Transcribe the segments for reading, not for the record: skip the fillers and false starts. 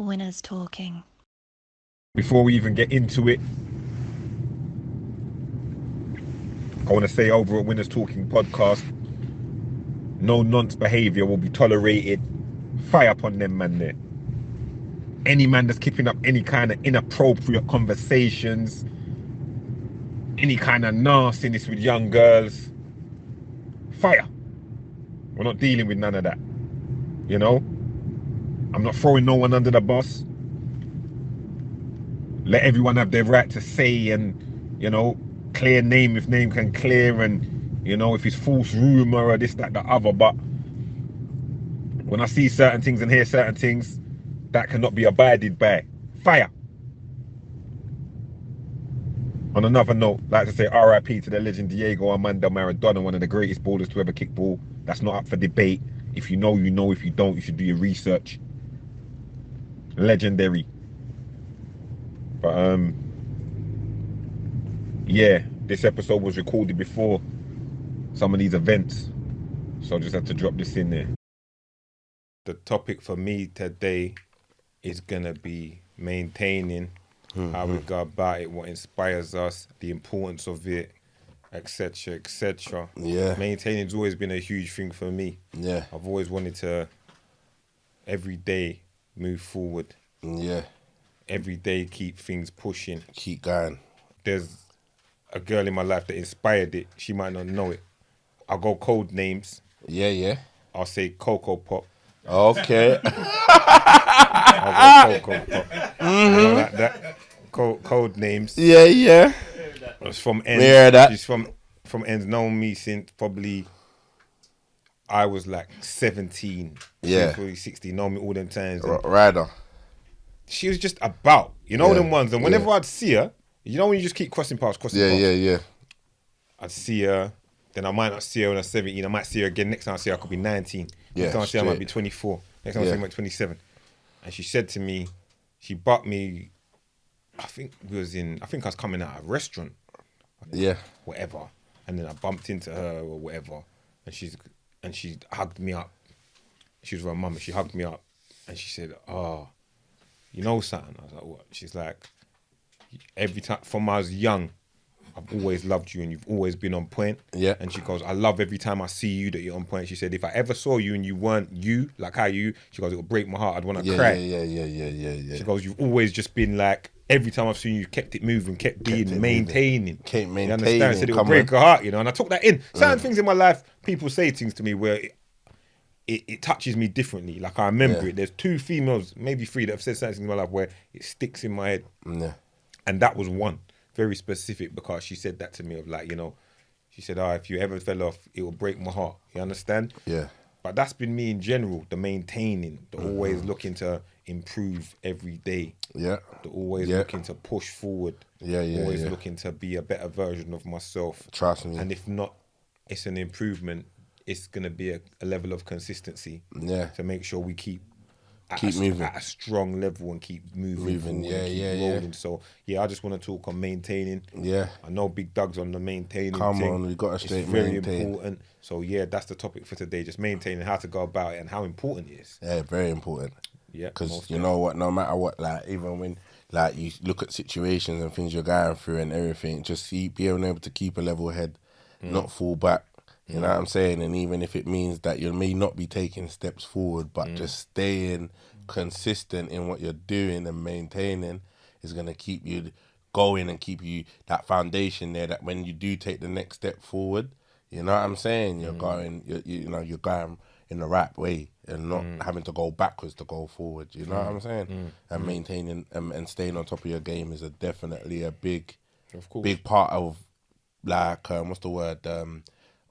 Winners Talking. Before we even get into it, I want to say over at Winners Talking podcast, no nonce behaviour will be tolerated. Fire upon them man there. Any man that's keeping up any kind of inappropriate conversations, any kind of nastiness with young girls, fire. We're not dealing with none of that. You know? I'm not throwing no one under the bus. Let everyone have their right to say and, you know, clear name if name can clear, and, you know, if it's false rumour or this, that, the other. But when I see certain things and hear certain things, that cannot be abided by. Fire. On another note, like to say RIP to the legend Diego Armando Maradona, one of the greatest ballers to ever kick ball. That's not up for debate. If you know, you know. If you don't, you should do your research. Legendary. But yeah, this episode was recorded before some of these events, so I just had to drop this in there. The topic for me today is gonna be maintaining, how we go about it, what inspires us, the importance of it, etc., etc. Yeah. Maintaining's always been a huge thing for me. Yeah. I've always wanted to every day move forward. Yeah. Every day keep things pushing. Keep going. There's a girl in my life that inspired it. She might not know it. I'll go code names. Yeah. I'll say Cocoa Pop. Okay. I'll go Cocoa Pop. You know, like that. Code names. Yeah. It's from Ends. We hear that. She's from Ends. Known me since probably I was like 17. Yeah. Probably 16. Known me all them times. Rider. She was just about, you know, them ones. And whenever Yeah. I'd see her, you know when you just keep crossing paths. Yeah. I'd see her, then I might not see her when I'm 17. I might see her again. Next time I see her, I could be 19. Yeah, Next time I see her, I might straight. be 24. Next time I see her, I might be 27. And she said to me, she bought me, I think I was coming out of a restaurant. Yeah. Whatever. And then I bumped into her or whatever. And she hugged me up. She was with her mum, and she hugged me up. And she said, "Oh, you know something?" I was like, "What?" She's like, "Every time, from when I was young, I've always loved you and you've always been on point." Yeah. And she goes, "I love every time I see you that you're on point." She said, "If I ever saw you and you weren't you, like how you," she goes, "it would break my heart. I'd want to cry." Yeah. She goes, "You've always just been like, every time I've seen you, kept it moving, kept being maintaining. Kept maintaining. You understand?" I said, "It would break her heart, you know." And I took that in. Certain things in my life, people say things to me where it touches me differently. Like I remember it. There's 2 females, maybe 3, that have said certain things in my life where it sticks in my head. Yeah. And that was one, very specific, because she said that to me of like, you know, she said, "Oh, if you ever fell off, it will break my heart." You understand? Yeah. But that's been me in general, the maintaining, the always looking to improve every day. Yeah. The always looking to push forward. Always looking to be a better version of myself. Trust me. And if not, it's an improvement. It's going to be a level of consistency. Yeah. To make sure we keep moving at a strong level and keep moving forward and keep rolling. So I just want to talk on maintaining. Yeah. I know Big Doug's on the maintaining Come thing. on, we got to straight It's very maintain. important. So that's the topic for today, just maintaining, how to go about it and how important it is. Yeah, very important. Yeah. Because you know what, no matter what, like even when like you look at situations and things you're going through and everything, just being able to keep a level head, not fall back. You know what I'm saying? And even if it means that you may not be taking steps forward, but just staying consistent in what you're doing and maintaining is going to keep you going and keep you that foundation there that when you do take the next step forward, you know what I'm saying? You're going, you're going in the right way and not having to go backwards to go forward. You know what I'm saying? And maintaining and staying on top of your game is definitely a big part of like, what's the word?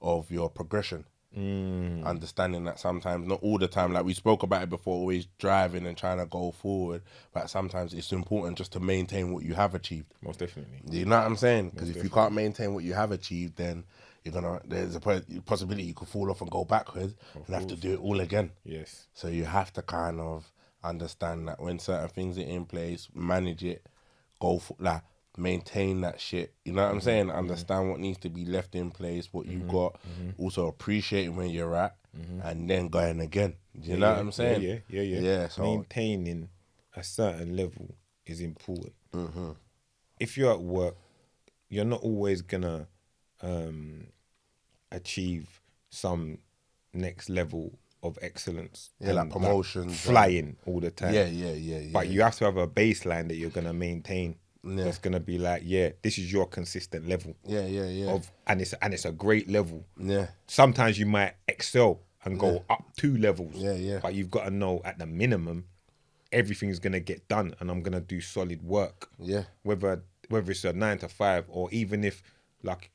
Of your progression. Understanding that sometimes, not all the time, like we spoke about it before, always driving and trying to go forward, but sometimes it's important just to maintain what you have achieved. Most definitely. You know what I'm saying? Because if you can't maintain what you have achieved, then there's a possibility you could fall off and go backwards and have to do it all again. Yes. So you have to kind of understand that when certain things are in place, manage it, go for like maintain that shit. You know what I'm saying? Understand what needs to be left in place, what you got. Also appreciating where you're at, and then going again. Do you know what I'm saying? Yeah. Yeah. So Maintaining a certain level is important. Mm-hmm. If you're at work, you're not always gonna achieve some next level of excellence. Yeah, and like promotions, flying all the time. Yeah. But you have to have a baseline that you're gonna maintain. Yeah. That's gonna be like, this is your consistent level. Yeah. And it's a great level. Yeah. Sometimes you might excel and go up 2 levels. Yeah. But you've got to know at the minimum, everything's gonna get done, and I'm gonna do solid work. Yeah. Whether it's a 9 to 5, or even if like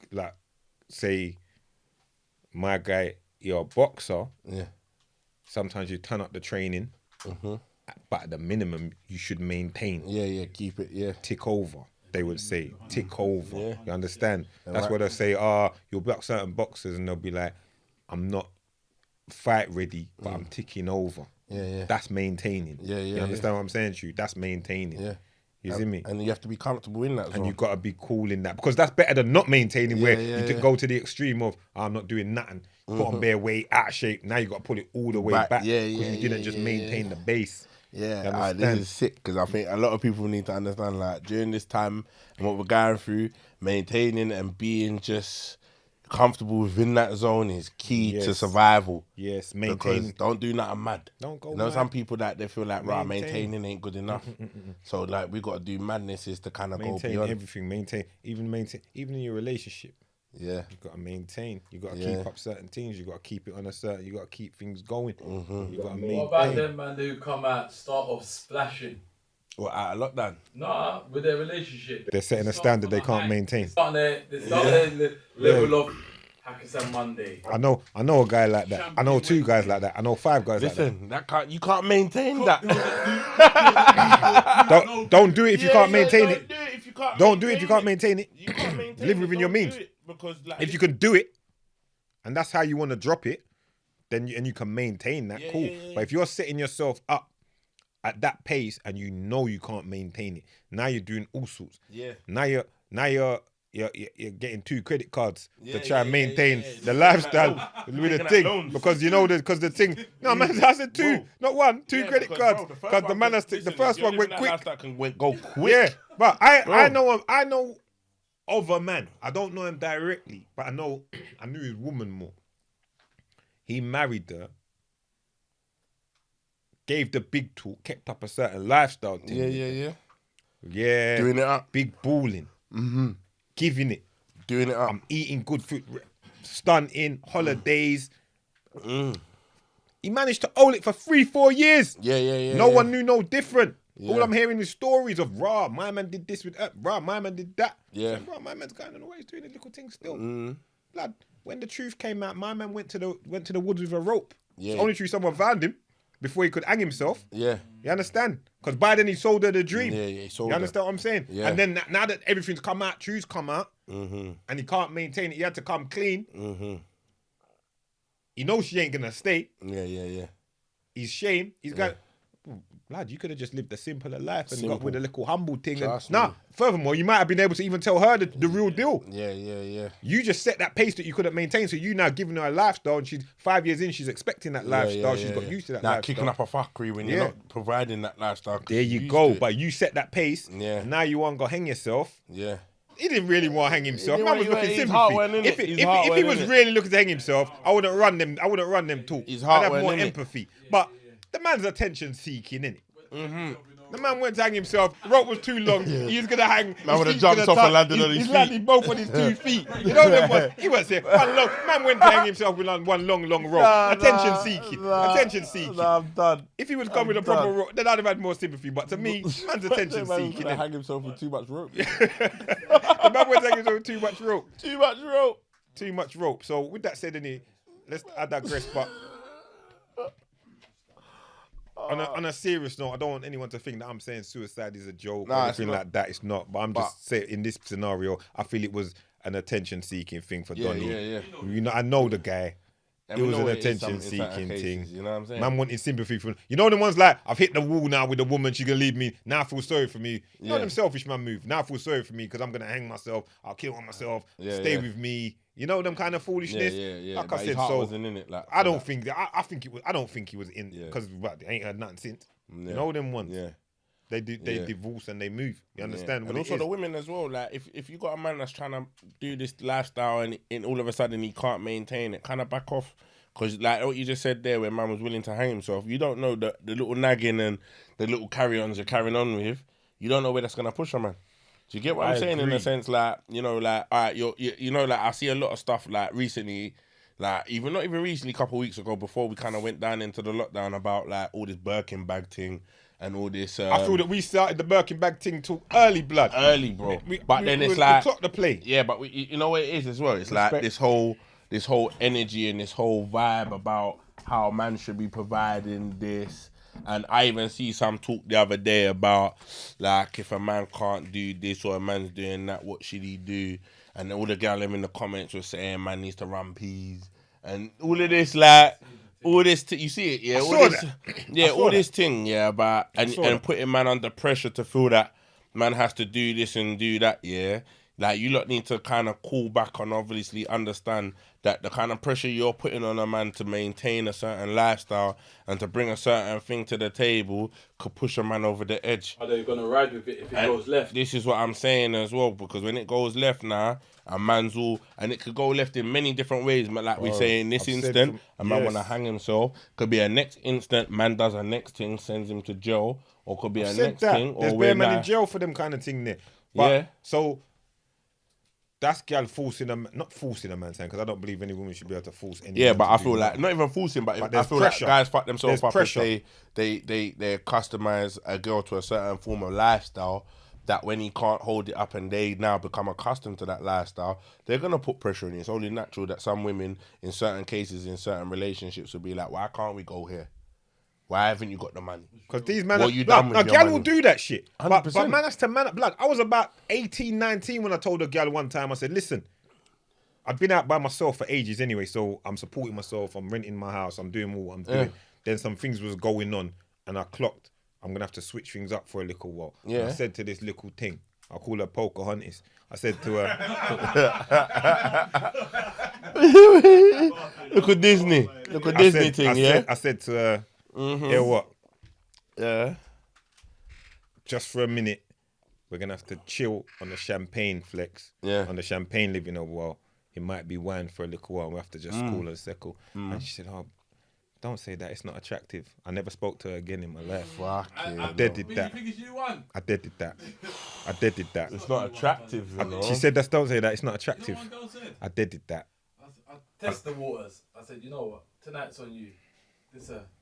say my guy, you're a boxer. Yeah. Sometimes you turn up the training, but at the minimum you should maintain. Yeah, keep it, yeah. Tick over, they would say. Tick over. Yeah. You understand? That's right. what they'll say, you'll block certain boxers and they'll be like, I'm not fight ready, but I'm ticking over. Yeah. That's maintaining. Yeah. You understand what I'm saying to you? That's maintaining. Yeah. You see me? And you have to be comfortable in that as And well. you've got to be cool in that, because that's better than not maintaining, where you yeah. go to the extreme of, I'm not doing nothing, put on bare weight, out of shape. Now you got to pull it all the way back. Yeah, because you didn't just maintain the base. Yeah, this is sick, because I think a lot of people need to understand, like, during this time and what we're going through, maintaining and being just comfortable within that zone is key to survival. Yes, Because maintaining. don't do nothing mad. Don't go You know, mad. some people that they feel like, maintaining ain't good enough. Mm-mm. So, like, we got to do madnesses to kind of go Maintain beyond. everything. Maintain even in your relationship. Yeah. You got to maintain. You got to keep up certain things. You got to keep it on a certain. You got to keep things going. You got to maintain. What about them man who come out, start off splashing? What, out of lockdown? Nah, with their relationship. They're setting a standard they can't maintain. They start their level of Hakkasan Monday. I know a guy like that. I know 2 guys like that. I know 5 guys like that. You can't maintain that. Don't do it if you can't maintain it. Don't do it if you can't maintain it. Don't do it if you can't maintain it. You can't maintain Live it, within your don't means. do it, because, like, If you can do it, and that's how you want to drop it, then you can maintain that. Cool. Yeah. But if you're setting yourself up at that pace and you know you can't maintain it, now you're doing all sorts. Yeah. Now you're getting 2 credit cards to try and yeah, maintain yeah. the lifestyle Loans. with the Taking out thing, loans. because the thing. No man, I said 2, not 1, 2 credit because, cards, bro, because the man has the first one went quick. Go quick. Yeah, but I know of a man. I don't know him directly, but I knew his woman more. He married her, gave the big talk, kept up a certain lifestyle thing. Yeah. Doing it up. Big balling. Giving it. Doing it up. I'm eating good food. Stunting, holidays. He managed to own it for 3-4 years. Yeah. No one knew no different. Yeah. All I'm hearing is stories of, my man did this with her, my man did that. Yeah. So, my man's going on the way, he's doing a little thing still. Blood, when the truth came out, my man went to the woods with a rope. Yeah. It's the only truth someone found him before he could hang himself. Yeah. You understand? Because by then he sold her the dream. Yeah, he sold You understand what I'm saying? Yeah. And then now that everything's come out, truth's come out, and he can't maintain it, he had to come clean. He knows she ain't gonna stay. Yeah. He's shame. He's got, lad, you could have just lived a simpler life and got with a little humble thing. Furthermore, you might have been able to even tell her the real deal. Yeah. You just set that pace that you couldn't maintain, so you now giving her a lifestyle, and she's 5 years in, she's expecting that lifestyle. She's got used to that lifestyle. Kicking up a fuckery when you're not providing that lifestyle. There you go. But you set that pace. Yeah. Now you want to go hang yourself. Yeah. He didn't really want to hang himself. He Man was didn't looking want- his sympathy. heart went in it. His heart If he went was in it. really looking to hang himself, I wouldn't run them talk. His heart I'd have went more in it. empathy. But the man's attention seeking, innit? The man went to hang himself. The rope was too long. He was gonna hang. Man would have jumped off and landed on his He's feet. landed both on his 2 feet. You know them ones. He was here. Man went to hang himself with one long rope. Attention seeking. I'm done. If he was gone with a proper rope, then I'd have had more sympathy. But to me, man's attention seeking. Man hang himself with too much rope. The man went to hang himself with too much rope. Too much rope. So with that said, I digress. But on a serious note, I don't want anyone to think that I'm saying suicide is a joke or anything like that. It's not. But I'm just saying, in this scenario, I feel it was an attention-seeking thing for Donny. Yeah. You know, I know the guy. And It we was know an it is some- attention-seeking in certain thing. cases, you know what I'm saying? Man wanted sympathy from. You know the ones like, I've hit the wall now with the woman. She's gonna leave me. Now I feel sorry for me. You know them selfish man move. Now I feel sorry for me because I'm gonna hang myself. I'll kill myself. Stay with me. You know them kind of foolishness. Yeah. Like But I his said, heart so wasn't in it. Like, I don't think that. I think it was. I don't think he was in Yeah. because they ain't heard nothing since. Yeah. You know them ones. Yeah. They divorce and they move. You understand? And what also it is? the women as well. Like if you got a man that's trying to do this lifestyle and all of a sudden he can't maintain it, kind of back off. Because like what you just said there, where man was willing to hang himself, you don't know the little nagging and the little carry-ons you're carrying on with. You don't know where that's gonna push a man. Do you get what I'm saying? In the sense, like, you know, like, all right, you know, like I see a lot of stuff like recently. Like, not even recently, a couple of weeks ago, before we kind of went down into the lockdown about, like, all this Birkin bag thing and all this... I feel that we started the Birkin bag thing too early, blood. Early, bro. But then it's we like... clocked the play. Yeah, but you know what it is as well? It's like this whole energy and this whole vibe about how man should be providing this. And I even see some talk the other day about, like, if a man can't do this or a man's doing that, what should he do? And all the girls in the comments were saying man needs to run peas. And all of this, like, all this, you see it, yeah? All this thing, yeah, about, and putting man under pressure to feel that man has to do this and do that, yeah? Like, you lot need to kind of call back and obviously understand that the kind of pressure you're putting on a man to maintain a certain lifestyle and to bring a certain thing to the table could push a man over the edge. Are they going to ride with it if it goes left? This is what I'm saying as well, because when it goes left now, a man's all... And it could go left in many different ways, but like we say in this instant, a man want to hang himself. Could be a next instant, man does a next thing, sends him to jail, or could be a next thing. There's bare man in jail for them kind of thing there. But, yeah. So... That's gal not forcing a man saying, because I don't believe any woman should be able to force any. Yeah, but I feel like not even forcing, but I feel pressure. Like guys fuck themselves up if they customize a girl to a certain form of lifestyle that when he can't hold it up and they now become accustomed to that lifestyle, they're gonna put pressure on you. It's only natural that some women in certain cases, in certain relationships, will be like, why can't we go here? Why haven't you got the money? Because these men a gal will do that shit. 100%. But man, that's to man up blood. I was about 18, 19 when I told a gal one time, I said, listen, I've been out by myself for ages anyway, so I'm supporting myself, I'm renting my house, I'm doing what I'm doing. Then some things was going on and I clocked, I'm going to have to switch things up for a little while. Yeah. And I said to this little thing, I'll call her Pocahontas. I said to her... Look at Disney. I said to her, yeah, what? Yeah. Just for a minute, we're going to have to chill on the champagne flex. Yeah. On the champagne living a while. It might be wine for a little while. We have to just cool and settle. And she said, oh, don't say that. It's not attractive. I never spoke to her again in my life. Fucking I did that. I did that. It's not attractive, you know. She said, don't say that. It's not attractive. I did that. I test the waters. I said, you know what? Tonight's on you.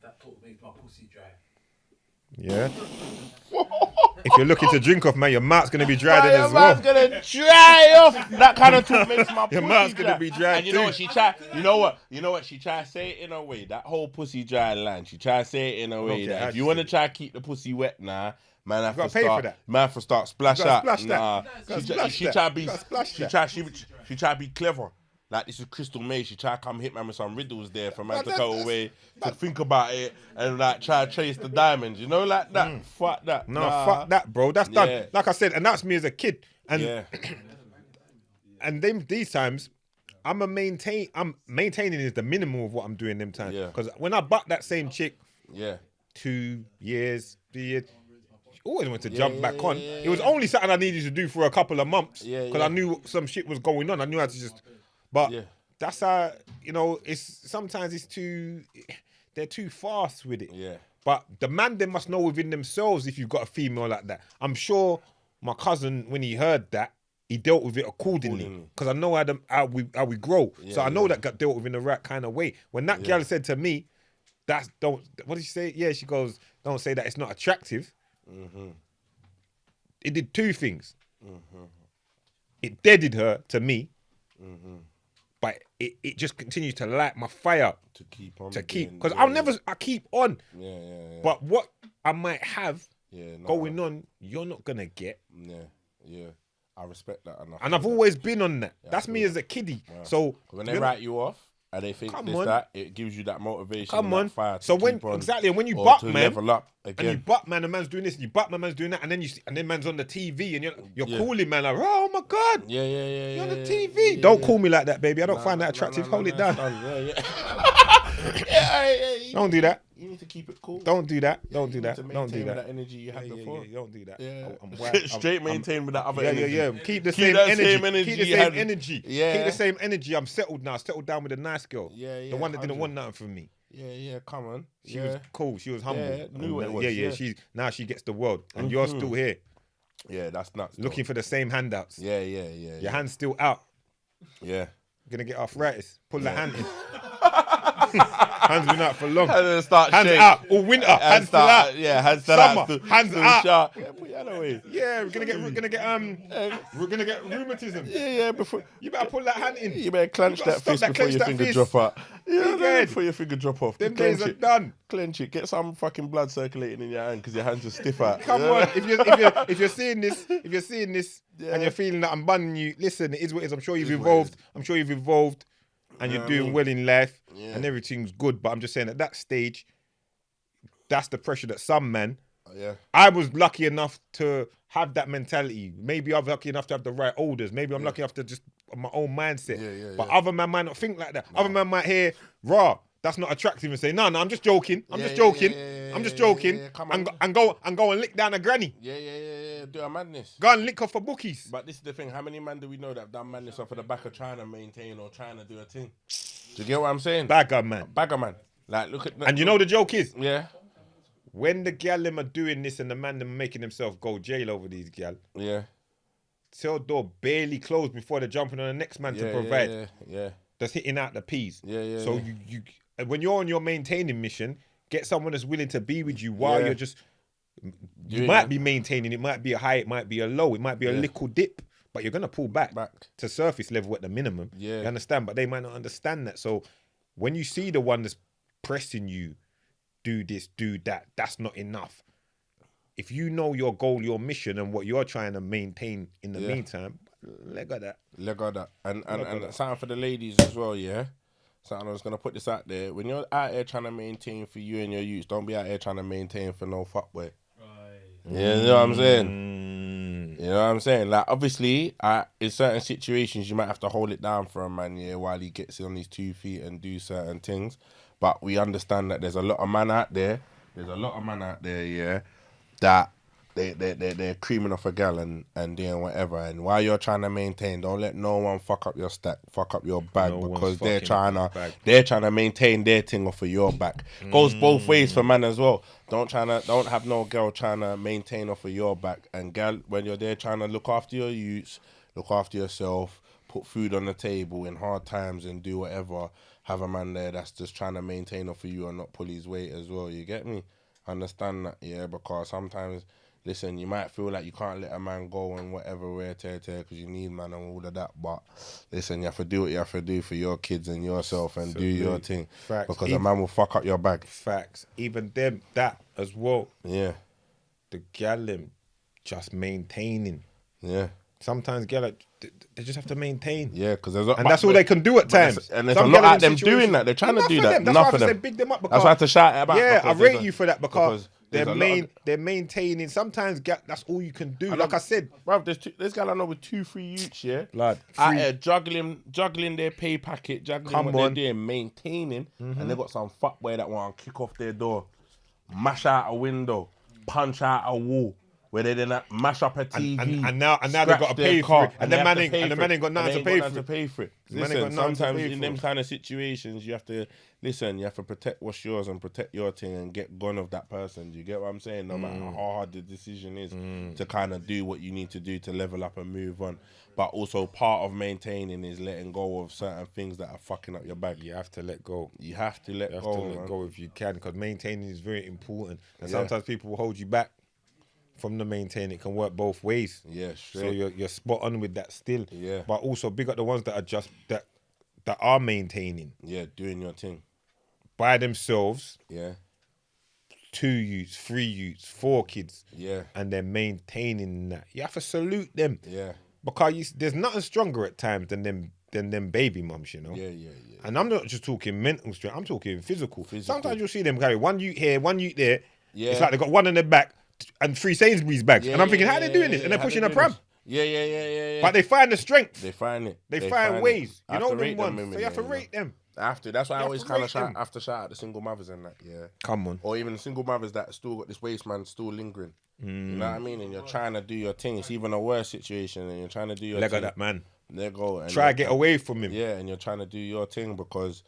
That talk makes my pussy dry. Yeah. If you're looking to drink off, man, your mouth's gonna be dry then as well. Your mouth's gonna dry off. That kind of talk makes my pussy dry. Your mouth's gonna be dry. And you know what she try? You know what? She try to say it in a way. That whole pussy dry line. She try to say it in a way that if you want to try to keep the pussy wet now, man, have to start. Man, have to start splash out. Nah, she try to be clever. Like, this is Crystal May. She try to come hit man with some riddles there for man to go away to think about it and like try to chase the diamonds. You know, like that. Fuck that. No, fuck that, bro. That's done. Like I said, and that's me as a kid. And and these times, I'm maintaining is the minimum of what I'm doing them times. Because when I bucked that same chick, 2 years, 3 years, she always wanted to jump back on. It was only something I needed to do for a couple of months because I knew some shit was going on. I knew how to just. But that's how, you know, sometimes they're too fast with it. Yeah. But the man, they must know within themselves if you've got a female like that. I'm sure my cousin, when he heard that, he dealt with it accordingly. Because I know how we grow. So I know that got dealt with in the right kind of way. When that girl said to me, what did she say? Yeah, she goes, don't say that it's not attractive. It did two things. It deaded her to me. But it just continues to light my fire to keep on. Because I keep on. But what I might have going on, you're not gonna get. Yeah. I respect that enough. And I've always been on that. That's me as a kiddie. So when they write you off and they think that, it gives you that motivation. Come on. Fire so when when you buck man, level up again. And you buck man, the man's doing this, and you buck man, man's doing that, and then man's on the TV, and you're calling man like, oh my god, you're on the TV. Don't call me like that, baby. I don't find that attractive. Hold it down. Don't do that. You need to keep it cool. Don't do that. Yeah, Don't do you that. need to Don't do maintain that. with that energy you had before. Don't do that. Yeah. I'm Straight maintain with that other energy. Yeah. Keep the Keep same that energy. same energy Keep the you same had. energy. Yeah. Keep the same energy. I'm settled now. Settled down with a nice girl. Yeah. The one that didn't 100. want nothing from me. Yeah, come on. She was cool. She was humble. Yeah, knew what it was. Yeah. Now she gets the world, and you're still here. Yeah, that's nuts. Looking for the same handouts. Yeah. Your hand's still out. Yeah. Gonna get arthritis. Pull the hand in. Hands been out for long. Hands start hands shake. out. All winter. Hands still out. Yeah, hands still Summer. out. Hands out. Sharp. Yeah, put your hand away. Yeah, we're gonna get rheumatism. Yeah. Before You better pull that hand in. you better clench gotta that stop fist that, before clench your that finger fist. drop out. Yeah, Big before your finger drop off. Them Clench days are it. done. Clench it. Get some fucking blood circulating in your hand because your hands are stiff out. Come Yeah. on, if you're seeing this, and you're feeling that I'm bunning you, listen, it is what it is. I'm sure you've evolved. And you're doing well in life, and everything's good. But I'm just saying at that stage, that's the pressure that some men. Yeah. I was lucky enough to have that mentality. Maybe I'm lucky enough to have the right elders. Maybe I'm lucky enough to just my own mindset. But other men might not think like that. Other men might hear, "Raw, that's not attractive," and say, "No, I'm just joking. I'm just joking. Come And on. go and lick down a granny. Yeah. Do a madness. Go and lick off for bookies." But this is the thing. How many men do we know that have done madness off of the back of trying to maintain or trying to do a thing? Do you get what I'm saying? Bagger man. Bagger man. Like, look at that. And you know the joke is, Yeah. when the gal them are doing this and the man them making themselves go jail over these gal, Yeah. cell door barely closed before they're jumping on the next man to provide. Yeah. That's hitting out the peas. Yeah. So you when you're on your maintaining mission, get someone that's willing to be with you while you're just. You might be maintaining. It might be a high. It might be a low. It might be a little dip. But you're gonna pull back to surface level at the minimum. Yeah. You understand? But they might not understand that. So when you see the one that's pressing you, do this, do that, that's not enough. If you know your goal, your mission, and what you're trying to maintain in the meantime, let go of that. And something for the ladies as well, yeah? Something I was going to put this out there. When you're out here trying to maintain for you and your youths, don't be out here trying to maintain for no fuckboy. Right. Yeah, you know what I'm saying? You know what I'm saying? Like, obviously, in certain situations, you might have to hold it down for a man, yeah, while he gets on his 2 feet and do certain things. But we understand that there's a lot of man out there. Yeah, that they're creaming off a gal and doing whatever. And while you're trying to maintain, don't let no one fuck up your stack, fuck up your bag, because they're trying to maintain their thing off of your back. Goes both ways for man as well. Don't have no girl trying to maintain off of your back. And gal, when you're there trying to look after your youths, look after yourself, put food on the table in hard times and do whatever, have a man there that's just trying to maintain off of you and not pull his weight as well. You get me? Understand that, yeah? Because sometimes, listen, you might feel like you can't let a man go and whatever, wear tear, because you need man and all of that. But listen, you have to do what you have to do for your kids and yourself and do your thing. Facts. Because a man will fuck up your bag. Facts. Even them, that as well. Yeah. The gal them just maintaining. Yeah. Sometimes gal, they just have to maintain. Yeah, because and that's all they can do at times. And there's a lot of them doing that. They're trying to do that. That's Enough why of I them. say big them up. That's why I have to shout it about. Yeah, I rate you for that because they're maintaining. Sometimes that's all you can do. Like I said, bruv, there's gal I know with 2-3 youths, yeah, lad, out here juggling their pay packet, juggling they're doing, maintaining, and they got some fuckboy that want to kick off their door, mash out a window, punch out a wall. Where they then mash up a TV and now they got to pay for it, and the man ain't got nothing to pay for it. Listen, sometimes in them kind of situations, you have to protect what's yours and protect your thing and get gone of that person. Do you get what I'm saying? No matter how hard the decision is to kind of do what you need to do to level up and move on. But also part of maintaining is letting go of certain things that are fucking up your bag. You have to let go. You have to let go if you can, because maintaining is very important. And sometimes people will hold you back from the maintain. It can work both ways. Yeah, straight. So you're spot on with that still. Yeah. But also big up the ones that are just that are maintaining. Yeah, doing your thing. By themselves. Yeah. 2 youths, 3 youths, 4 kids. Yeah. And they're maintaining that. You have to salute them. Yeah. Because there's nothing stronger at times than them baby mums, you know? Yeah. And I'm not just talking mental strength, I'm talking physical. Sometimes you'll see them carry 1 youth here, 1 youth there. Yeah. It's like they got one on their back and 3 Sainsbury's bags. And I'm thinking, how are they doing this? And they're pushing a pram. Yeah. But they find the strength. They find it. They find ways. You know them ones. So you have to rate them. After that's why I You have always to kind rate of shout them. after shout out the single mothers and that, yeah. Come on. Or even the single mothers that still got this waste man still lingering. You know what I mean? And you're trying to do your thing. It's even a worse situation, and you're trying to do your Leg thing. of that man. There go. And Try to get away from him. Yeah, and you're trying to do your thing because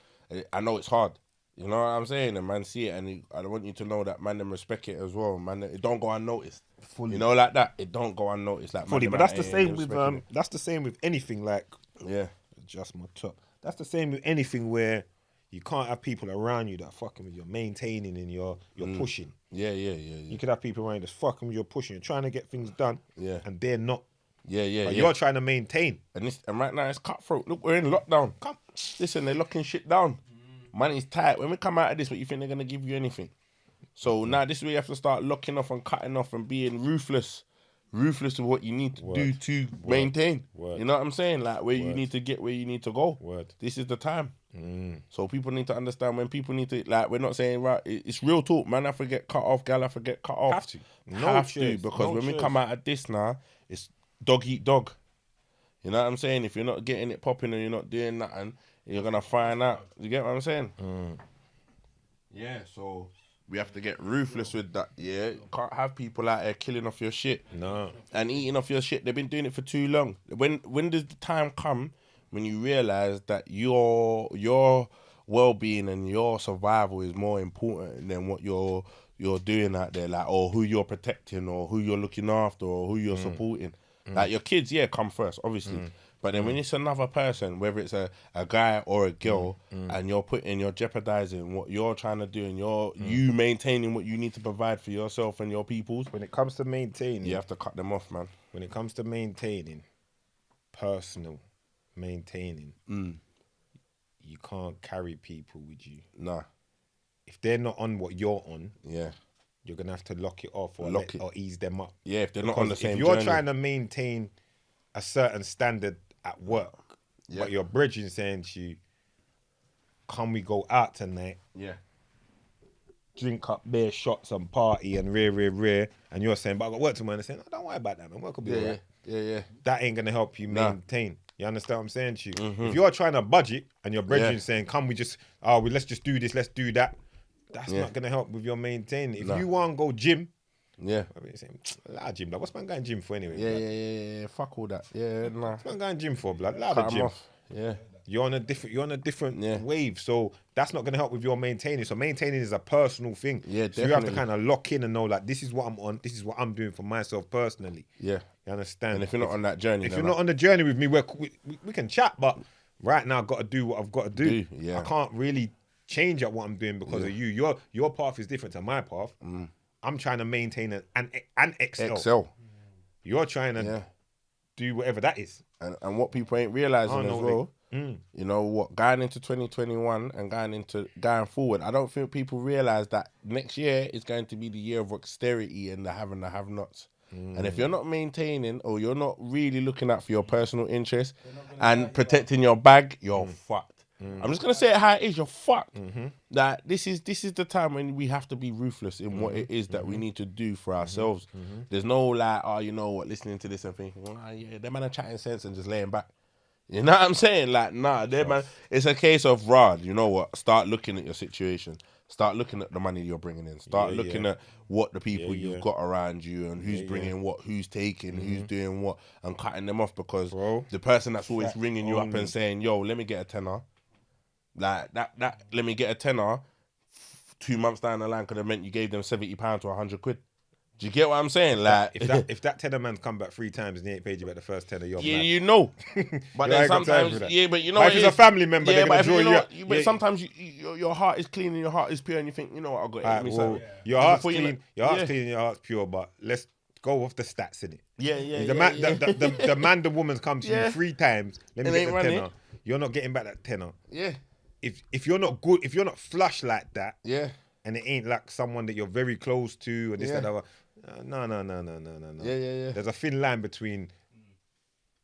I know it's hard. You know what I'm saying? And man see it, and I want you to know that man them respect it as well. Man, it don't go unnoticed. Fully. You know, like that. It don't go unnoticed. Like Fully, man, but them that's out the here, same they with respecting it. that's the same with anything. Like, Yeah. adjust my top. That's the same with anything where you can't have people around you that fucking with you're maintaining and you're pushing. Yeah. You could have people around you that's fucking with you're pushing. You're trying to get things done. Yeah. And they're not. Yeah. But you're trying to maintain. And right now it's cutthroat. Look, we're in lockdown. Listen, they're locking shit down. Money's tight. When we come out of this, what you think they're gonna give you anything? So now this is where you have to start locking off and cutting off and being ruthless. Ruthless with what you need to do to maintain. You know what I'm saying? Like where you need to get, where you need to go. This is the time. So people need to understand when people need to, like, we're not saying, right, it's real talk, man. I forget cut off, gal, I forget cut off. Have to. Have to, because when we come out of this now, it's dog eat dog. You know what I'm saying? If you're not getting it popping and you're not doing nothing, you're going to find out. You get what I'm saying? Yeah, so we have to get ruthless with that, yeah? Can't have people out there killing off your shit. No. And eating off your shit. They've been doing it for too long. When does the time come when you realise that your well-being and your survival is more important than what you're doing out there, like, or who you're protecting, or who you're looking after, or who you're supporting? Like, your kids, yeah, come first, obviously. But then when it's another person, whether it's a guy or a girl, and you're jeopardizing what you're trying to do, and you maintaining what you need to provide for yourself and your peoples, When it comes to maintaining, you have to cut them off, man. when it comes to maintaining, personal maintaining, you can't carry people with you. Nah. If they're not on what you're on, Yeah. you're gonna have to lock it off or Lock it. or ease them up. Yeah, if they're not on the Because same if you're journey. trying to maintain a certain standard at work, but your brethren saying to you, "Can we go out tonight? Yeah. Drink up bare shots and party and rare," and you're saying, "But I got work tomorrow." And they're saying, "Oh, don't worry about that, man. Work will be alright." Yeah. That ain't gonna help you maintain. You understand what I'm saying to you? If you're trying to budget and your brethren saying, "Come, let's just do this, let's do that," that's not gonna help with your maintaining. If you want to go gym, Yeah. I mean, saying, "Allow gym, blood. What's man going gym for anyway?" Yeah. Fuck all that. Yeah, nah. What's man going gym for, blood? Allow the Cut 'em gym. off. Yeah. You're on a different wave, so that's not gonna help with your maintaining. So maintaining is a personal thing. Yeah, so you have to definitely. kind of lock in and know, like, this is what I'm on. This is what I'm doing for myself personally. Yeah. You understand? And if you're not on that journey, if then you're not on the journey with me, we can chat, but right now I've got to do what I've got to do. Yeah. I can't really change at what I'm doing because of you. Your path is different to my path. I'm trying to maintain and excel. You're trying to do whatever that is. And what people ain't realising as well, Mm. you know what, going into 2021 and going forward, I don't think people realise that next year is going to be the year of austerity and the have and the have-nots. And if you're not maintaining or you're not really looking out for your personal interests and protecting your bag, you're fucked. I'm just gonna say it how it is. You're fucked. That this is the time when we have to be ruthless in what it is that we need to do for ourselves. There's no like, oh, you know what, listening to this and thinking, oh, yeah, them man are chatting sense and just laying back. You know what I'm saying? Like, nah, man. It's a case of Rod. You know what? Start looking at your situation. Start looking at the money you're bringing in. Start looking at what the people you've got around you and who's bringing what, who's taking, who's doing what, and cutting them off because the person that's always ringing you up and saying, "Yo, let me get a tenner." Like that. Let me get a tenner. 2 months down the line could have meant you gave them £70 or £100. Do you get what I'm saying? Like, if that tenner man's come back 3 times and he ain't paid you back the first tenner, you're mad. you know. But then sometimes, but you know, but if it's a family member, they're gonna draw you up. But sometimes your heart is clean and your heart is pure, and you think, you know what, I've got it. Your heart's clean, your heart's clean, and your heart's pure. But let's go off the stats in it. The man, the woman's come to you 3 times. Let me get the tenner. You're not getting back that tenner. Yeah. If you're not good, if you're not flush like that, yeah, and it ain't like someone that you're very close to, and this that other. No. Yeah. There's a thin line between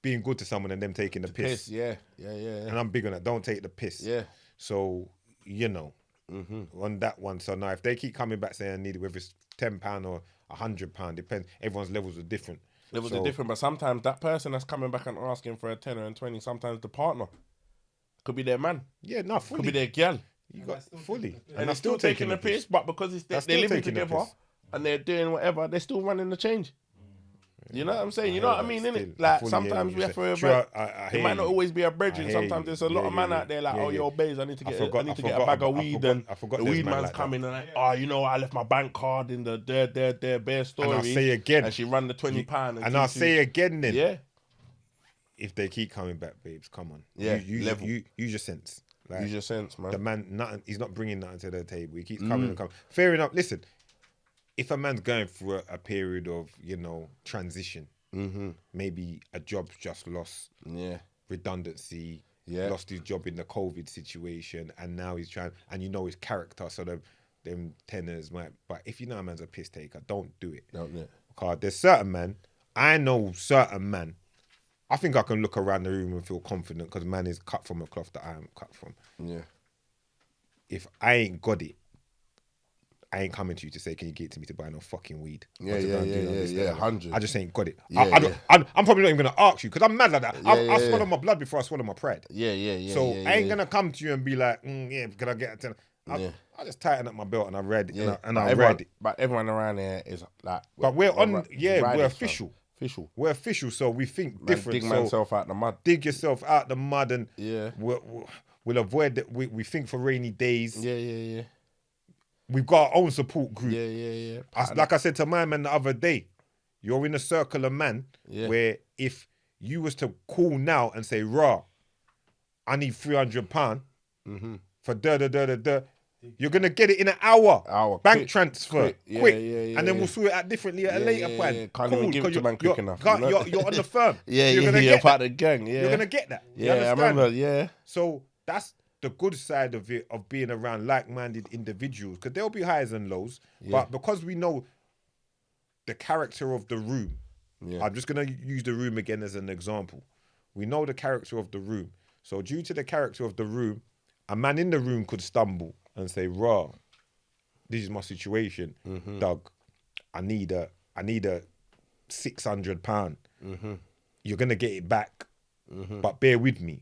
being good to someone and them taking the piss. Yeah. And I'm big on that. Don't take the piss. Yeah. So, you know, on that one. So now if they keep coming back saying I need it, whether it's £10 or £100, depends. Everyone's levels are different. But sometimes that person that's coming back and asking for a tenner and 20, sometimes the partner. Could be their man. Yeah, no, Could be fully. their gal. You got fully. And they're still taking the piss, but because they're still living taking the together piss. and they're doing whatever, they're still running the change. You know what I'm saying? You know what I mean, Still, innit? I Like, fully sometimes hear we what have you're to saying. remember, True, I it hear might not you. always be a brethren. I hear Sometimes you. there's a lot of Yeah, man out there like, yeah, oh, yeah. yo, babes, I need to get a bag of weed, and I the weed man man's like that. coming and like, oh, you know, I left my bank card in the their bare story. And I'll say again. And she run the £20. And I'll say again then. Yeah. If they keep coming back, babes, come on. Yeah, use your sense. Like, Use your sense, man. the man, nothing. He's not bringing nothing to the table. He keeps coming and coming. Fair enough. Listen, if a man's going through a period of, transition, maybe a job's just lost, redundancy, lost his job in the COVID situation, and now he's trying, and his character, so them tenors might. But if you know a man's a piss taker, don't do it. Because there's certain man, I know certain man. I think I can look around the room and feel confident because man is cut from a cloth that I am cut from. Yeah. If I ain't got it, I ain't coming to you to say, can you get it to me to buy no fucking weed? Yeah, 100. I just ain't got it. Yeah, I'm probably not even going to ask you because I'm mad like that. I yeah. swallow my blood before I swallow my pride. Yeah. So I ain't going to come to you and be like, can I get a 10? I just tighten up my belt and I read it. And I read it. But everyone around here is like... But we're official. Official. We're official, so we think Man, different. dig myself out the mud. Dig yourself out the mud and we'll avoid that. We think for rainy days. Yeah. We've got our own support group. Yeah. Like I said to my man the other day, you're in a circle of man where if you was to call now and say, "Raw, I need £300 for da, you're gonna get it in an hour. Bank quick, transfer, quick. And then we'll sort it out differently at a later point. Yeah. Can't even give it to man quick enough. You're on the firm. You're part of the gang. Yeah, you're gonna get that. Yeah, I remember. Yeah. So that's the good side of it, of being around like-minded individuals, because there'll be highs and lows. But because we know the character of the room, I'm just gonna use the room again as an example. We know the character of the room. So due to the character of the room, a man in the room could stumble and say, "Raw, this is my situation, Doug. I need a £600. You're gonna get it back, but bear with me."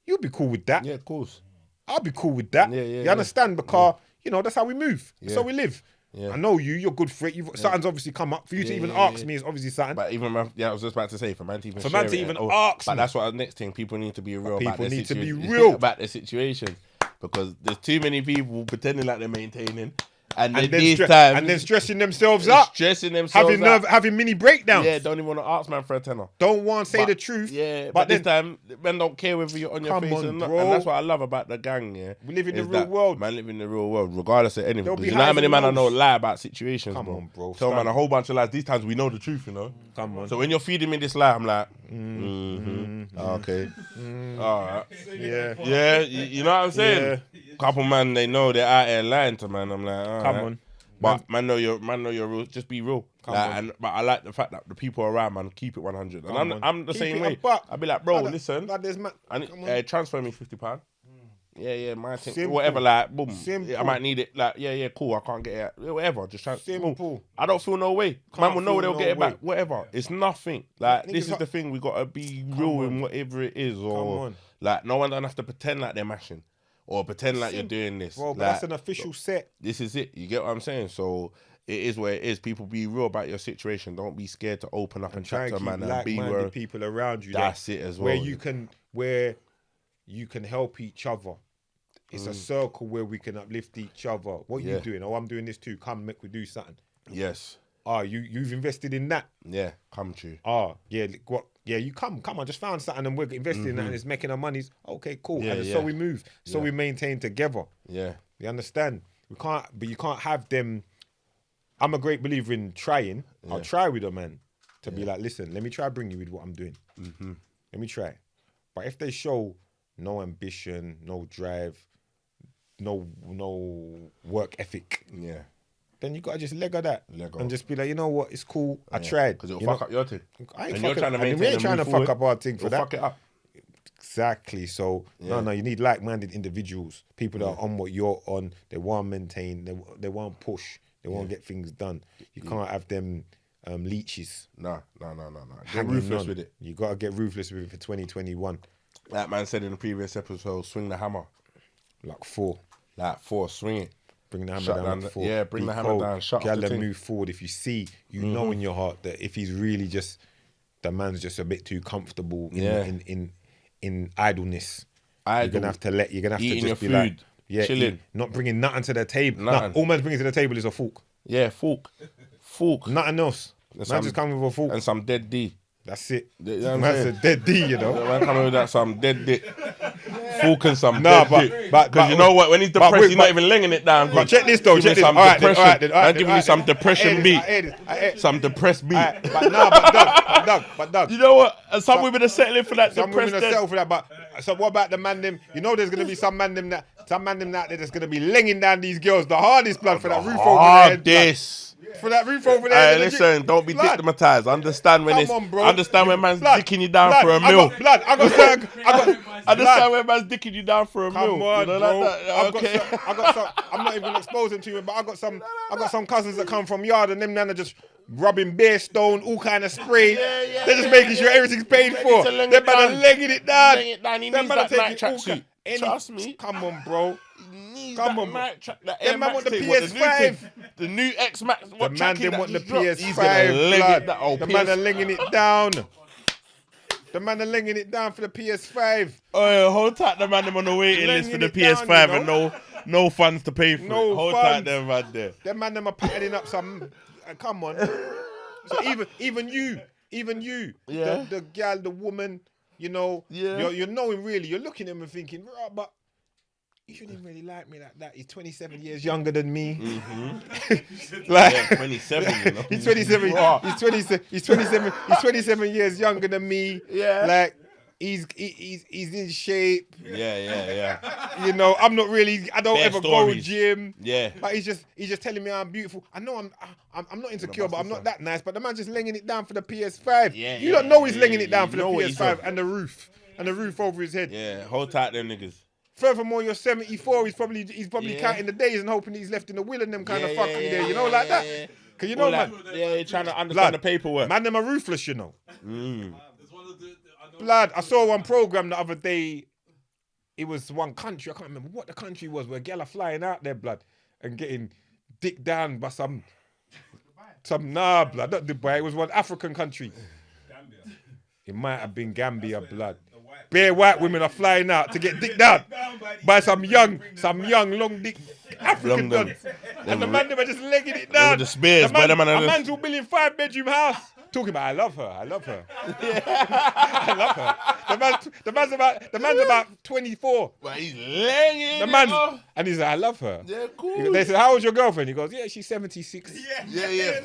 You'll be cool with that. Yeah, of course. I'll be cool with that. You understand? Because that's how we move. That's how we live. Yeah. I know you're good for it. Something's obviously come up. For you to even ask me is obviously something. But even, I was just about to say, for man to even ask me. But that's what the next thing, people need to be real about their situation. People need to be real about their situation. Because there's too many people pretending like they're maintaining. And then stressing themselves up. Having mini breakdowns. Yeah, don't even want to ask man for a tenner. Don't want to say the truth. Yeah, but this time, men don't care whether you're on your face or not. Bro. And that's what I love about the gang, yeah. We live in the real world. Man live in the real world, regardless of anything. You know how many men I know lie about situations, Come on, bro. Tell man a whole bunch of lies. These times we know the truth, Come on. So when you're feeding me this lie, I'm like, okay. All right. Yeah. You know what I'm saying? Couple man, they know they're out here lying to man. I'm like, all Come right. on. But man know you're real. Just be real. But I like the fact that the people around, man, keep it 100. And I'm the same way. I'll be like, bro, listen. Transfer me £50. Yeah, my thing. Simple. Whatever, like, boom. Simple. I might need it. Like, cool. I can't get it. Whatever. Just Simple. Cool. I don't feel no way. Man will know they'll get it back. Whatever. It's nothing. Like, this is the thing. We gotta be real in whatever it is, or like, no one don't have to pretend like they're mashing. Or pretend like you're doing this. Bro, but that's an official set. This is it. You get what I'm saying? So it is where it is. People, be real about your situation. Don't be scared to open up and chat to a man and be where people around you. That's it as well. Where you can help each other. It's a circle where we can uplift each other. What are you doing? Oh, I'm doing this too. Come, make we do something. Yes. You've invested in that. Yeah, come true. What? Yeah, you come. I just found something and we're investing in that and it's making our monies. Okay, cool. Yeah, and so we move. So we maintain together. Yeah. You understand? You can't have them. I'm a great believer in trying. Yeah. I'll try with a man to be like, listen, let me try bring you with what I'm doing. Let me try. But if they show no ambition, no drive, no work ethic, then you gotta just Lego that and just be like, you know what, it's cool. I tried. Because it'll fuck up your thing. And you're trying to maintain. We ain't trying to fuck up our thing for that. Fuck it up. Exactly. So no, you need like-minded individuals, people that are on what you're on. They want to maintain. They want to push. They want to get things done. You can't have them leeches. No. Get ruthless with it. You gotta get ruthless with it for 2021. Like man said in the previous episode, swing the hammer. Like 4. Like 4, swing it. Bring the hammer Shut down down like the- 4. yeah, bring Be the hammer cold. down, shut off Gal the them thing. move forward. If you see, you know in your heart that if he's really just, the man's just a bit too comfortable in idleness. You're gonna have to Eating just be your like, food, chilling. not bringing nothing to the table. Nothing. All man's bringing to the table is a fork. Yeah, fork. Nothing else. Man just coming with a fork. And some dead D. That's it. You know what I'm Man's saying? a dead D, you know. Man coming with that some dead dick. Fork and some Nah, dead dick. but Because you know what? When he's depressed, wait, he's not even laying it down. But check this though. Give Check me this. some All right, then, depression. all right, I'm giving you some depression beat. Some depressed beat. But Doug. You know what? And some women are settling for that Some women depressed. are settle for that, but so what about the man them? You know, there's gonna be some man them out there that's gonna be laying down these girls the hardest blood for that roof over their head. This. For that roof over their head. Listen, don't be Blood. stigmatized. Understand when Come on, bro. understand when man's Blood. dicking you down Blood. for a meal. I got Understand when man's dicking you down for a Come meal. on, You know, bro. like that. Okay. I got some. I'm not even exposing to you, but I got some cousins that come from yard and them nan are just rubbing beer stone, all kind of spray. They're just making sure everything's paid for. to leg Them it man are down. legging it down. Leg it down. He Them needs man are that night taking all tracksuit. Trust me. Come on, bro. Come on, that Them man want the thing, PS5. the new X Max. The man them want the PS5. PS5. That old The man are PS5. legging it down. The man are legging it down for the PS5. Oh, yeah, hold tight, the man them on the waiting list for the Laying it down, PS5 you know? and no funds to pay for No it. Hold funds. tight, them man there. Them man them are patterning up some. Come on. So even you, Yeah. the gal, the woman, you know, Yeah. you're knowing really, you're looking at him and thinking, "Right, but you shouldn't really like me like that. He's 27 years younger than me. Like, Yeah, 27, you know. he's 27. Raw. He's 27. He's 27. He's 27 years younger than me. Yeah. Like he's in shape. Yeah. You know, I'm not really. I don't Bare ever go stories. gym. Yeah. But he's just telling me I'm beautiful. I know I'm not insecure, but I'm not that nice. But the man's just laying it down for the PS5. You don't know he's laying it down for the know what he's PS5 on. and the roof over his head. Yeah, hold tight, them niggas. Furthermore, you're 74. He's probably Yeah. counting the days and hoping he's left in the will and them kind of fucking there. You know, yeah, like that. yeah. Cause you know, All man, that. Yeah, you're trying to understand Blood. the paperwork. man, them are ruthless. You know, There's one of the I know blood. I saw one program the other day. It was one country. I can't remember what the country was. Where gal are flying out there, blood, and getting dicked down by some blood, not Dubai. It was one African country. It might have been Gambia, blood. Bare white women are flying out to get dicked down by some young, long dick African Long duns. And the man, they were just legging it They down. were the spears, The boy, them man, man are a just- man's who building 5-bedroom house. Talking about, I love her. I love her. The man's about 24. But he's laying The it man, off. and he's like, I love her. Yeah, cool. They said, how old's your girlfriend? He goes, yeah, she's 76. Yeah.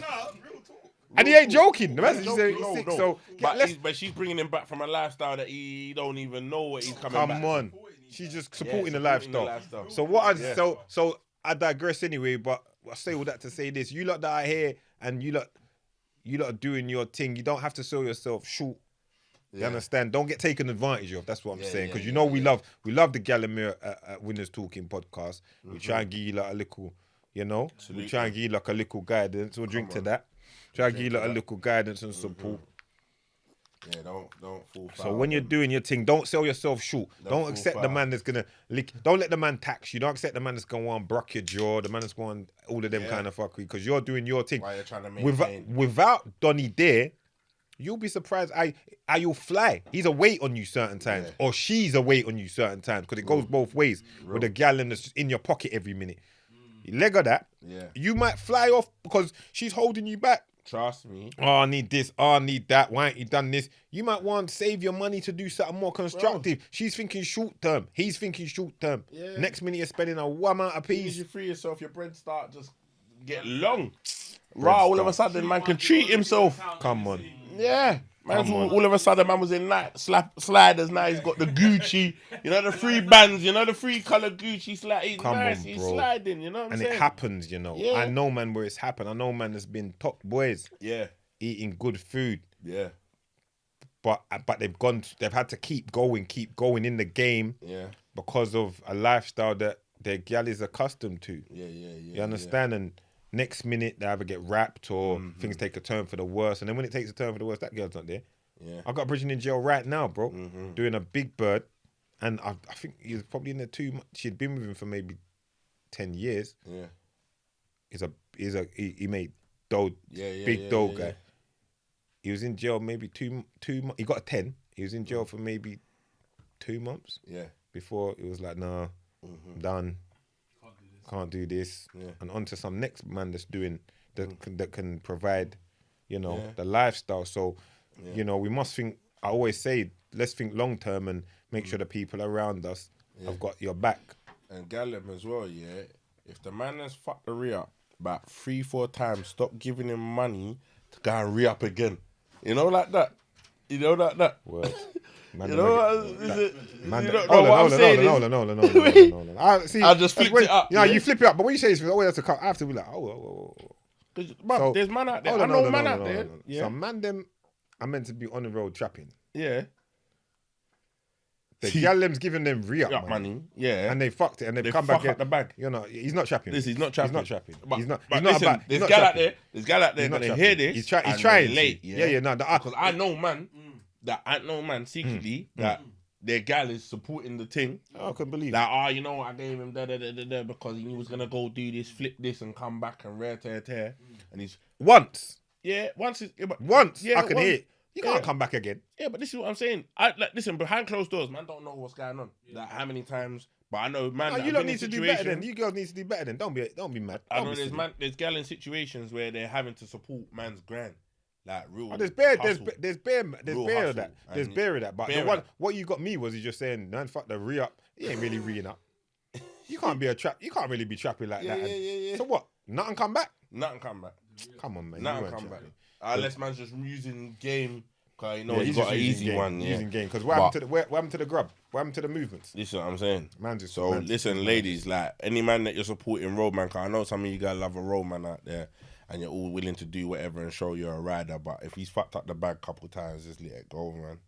And he ain't joking. The man said she's No, 76. no. So But, but she's bringing him back from a lifestyle that he don't even know what he's coming back. come on. She's just supporting the supporting the lifestyle. lifestyle. So what I so I digress anyway, but I say all that to say this. You lot that are here and you lot are doing your thing. You don't have to sell yourself short. You understand? Don't get taken advantage of. That's what I'm saying. Because you know we love the Gallimere at Winners Talking podcast. We try and give you like a little, you know, we try and give you like a little guidance. We'll drink to that. Try and give you like a little guidance and support. Yeah, don't fall foul. So when you're doing your thing, don't sell yourself short. Don't accept the man that's gonna lick. Don't let the man tax you. Don't accept the man that's gonna want to brock your jaw. The man that's going all of them kind of fuckery because you're doing your thing. While you're trying to maintain. Without Donny there, you'll be surprised how you'll fly. He's a weight on you certain times, or she's a weight on you certain times because it goes both ways. With a gal that's in your pocket every minute, you leg of that. Yeah. You might fly off because she's holding you back. Trust me. Oh, I need this. Oh, I need that. Why ain't you done this? You might want to save your money to do something more constructive. She's thinking short term. He's thinking short term. Yeah. Next minute you're spending a one amount of As piece. you free yourself, your bread start just get long. All of a sudden, man can treat himself. Come on. Yeah. Man's all of a sudden, man was in sliders. Now he's got the Gucci, you know, the free bands, you know, the free color Gucci slide. He's Come nice, on, he's bro. sliding, you know what I'm And saying? it happens, you know. Yeah. I know, man, where it's happened. I know, man, there's been top boys Yeah, eating good food, yeah, but they've had to keep going in the game yeah, because of a lifestyle that their gal is accustomed to. yeah. You understand? And next minute they either get wrapped or things take a turn for the worse. And then when it takes a turn for the worse, that girl's not there. Yeah. I got Bridget in jail right now, bro, doing a big bird and I think he was probably in there too much. She'd been with him for maybe 10 years. Yeah. He made dough, big dough guy. Yeah. He was in jail maybe 2 months. He got a 10. He was in jail for maybe 2 months. Yeah. Before it was like, nah, I'm done. Can't do this. Yeah. And on to some next man that's doing that can provide, the lifestyle. So, we must think. I always say, let's think long term and make sure the people around us have got your back. And Gallum as well, yeah. If the man has fucked the re-up about 3-4 times, stop giving him money to go and re-up again. You know, like that. Word. Man, You know what? Is it? Man, You don't know what I'm saying? hold on. I just flipped it up. Yeah, you flip it up, but when you say it's always have to come, I have to be like, oh. Bro, there's man out there. I know man out there. Yeah. Some man them are meant to be on the road trapping. Yeah. The gal them's giving them re-up money. Yeah. And they fucked it and they've come fuck back up the bag. He's not trapping. He's not trapping. But, He's not listen, there's gal out there. There's gal out there not gonna hear this. He's trying late. to. Yeah. No, because I know man secretly that their gal is supporting the thing. I couldn't believe like, I gave him because he was gonna go do this, flip this, and come back and tear. And he's once. Yeah, once. Yeah, I can hear it. You can't come back again. Yeah, but this is what I'm saying. Listen, behind closed doors, man don't know what's going on. Yeah. Like how many times. But I know, man. No, you don't need to do better than. You girls need to do better than. Don't be mad. I know there's gal in situations where they're having to support man's grind. Like real. There's bear of that. There's bear of that. But what you got me was you just saying, man, fuck the re-up. He ain't really re-ing up. You can't be a trap. You can't really be trapping like that. Yeah. So what? Nothing come back. Come on, man. Nothing come back. Unless man's just using game. Cause he's got an easy one. Yeah. Using game. Because what happened to the grub? What happened to the movements? Listen, what I'm saying. Listen, ladies, like any man that you're supporting road man, cause I know some of you guys love a road man out there, and you're all willing to do whatever and show you're a rider. But if he's fucked up the bag a couple times, just let it go, man.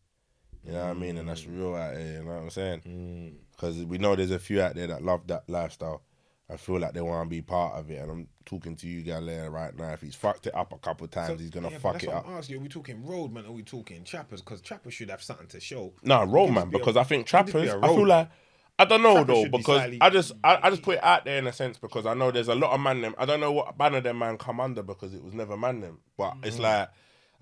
You know what I mean? And that's real out here. You know what I'm saying? Because we know there's a few out there that love that lifestyle. I feel like they want to be part of it, and I'm talking to you, Galera, right now. If he's fucked it up a couple times, he's gonna fuck it up. I'm asking you, are we talking roadman or are we talking trappers? Because trappers should have something to show. No, roadman, because I think trappers. I feel like I don't know though, because I just put it out there in a sense because I know there's a lot of man them. I don't know what banner them man come under because it was never man them, but it's like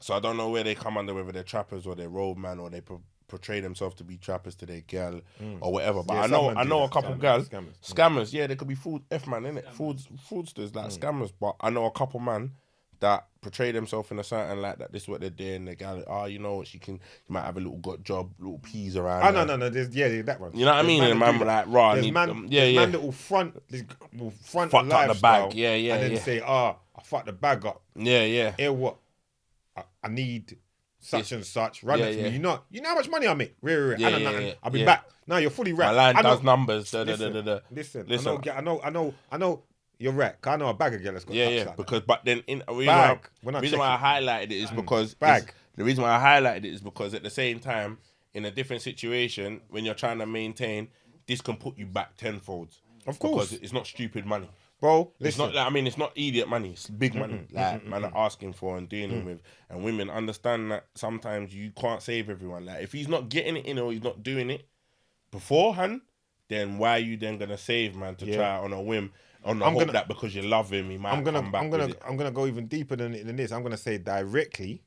so I don't know where they come under, whether they're trappers or they're roadman or they portray themselves to be trappers to their gal or whatever. But I know a couple gals, scammers. Yeah, they could be man, innit? Fraudsters, like scammers. But I know a couple man that portray themselves in a certain like that. This is what they're doing. The gal, you know what? You might have a little job, little peas around. No. There's that one. You know what I mean? And man like, right, man that will front fuck up the bag. Yeah. And then say, I fucked the bag up. Yeah. Here what? I need such and such, run it for me. You know how much money I make? Yeah. I'll be back. No, you're fully right. My line does numbers. Listen. I know you're right. Cause I know a bag of girl that's got like because that. But then the reason why I highlighted it is because the reason why I highlighted it is because at the same time, in a different situation, when you're trying to maintain, this can put you back tenfold. Of course, because it's not stupid money. Bro, listen. It's not. It's not idiot money. It's big money. Man are asking for and dealing with, and women understand that sometimes you can't save everyone. Like if he's not getting it in or he's not doing it beforehand, then why are you then gonna save man to try on a whim on the hope that because you love him he might come back with it? I'm gonna go even deeper than this. I'm gonna say directly,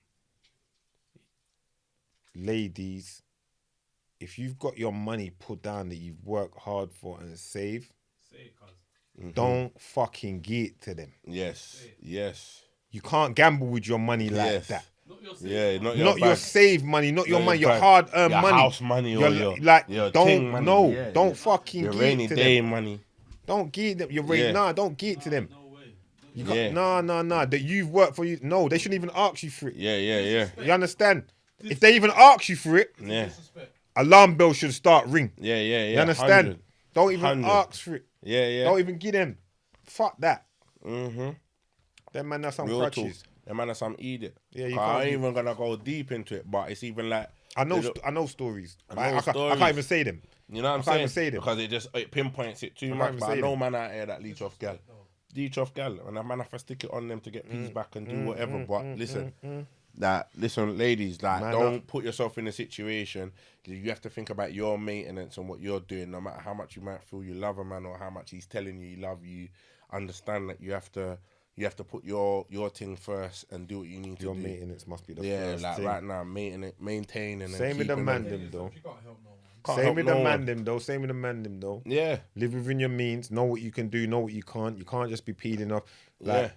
ladies, if you've got your money put down that you've worked hard for and save. Don't fucking get to them. Yes. You can't gamble with your money like that. Not your save money, not your money, your hard-earned money. House money or your don't money. No, don't fucking your get rainy to day them. Money. Don't get them. Don't get to them. No way. No. That you've worked for you. No, they shouldn't even ask you for it. Yeah. You understand? If they even ask you for it, alarm bell should start ring. Yeah. You understand? 100. Don't even ask for it. Yeah. Don't even give them. Fuck that. Mm-hmm. Them man are some real crutches. Them man are some idiot. Yeah, I ain't even gonna go deep into it, but it's even like I know stories. I can't even say them. You know what I'm saying? I can't even say them because it pinpoints it too much. But I know man out here that leech off gal, and a man have to stick it on them to get peas back and do whatever. But listen, That listen, ladies, like Man don't up. put yourself in a situation. You have to think about your maintenance and what you're doing. No matter how much you might feel you love a man or how much he's telling you he love you, understand that you have to put your thing first and do what you need Your to do. maintenance must be the Yeah, first like thing. right now, maintaining. And Same with the keeping man them. them though. You can't help no one. Can't Same help with no the man one. them though. Same with the man them though. Yeah, Live within your means. Know what you can do. Know what you can't. You can't just be peeling off. Like, yeah.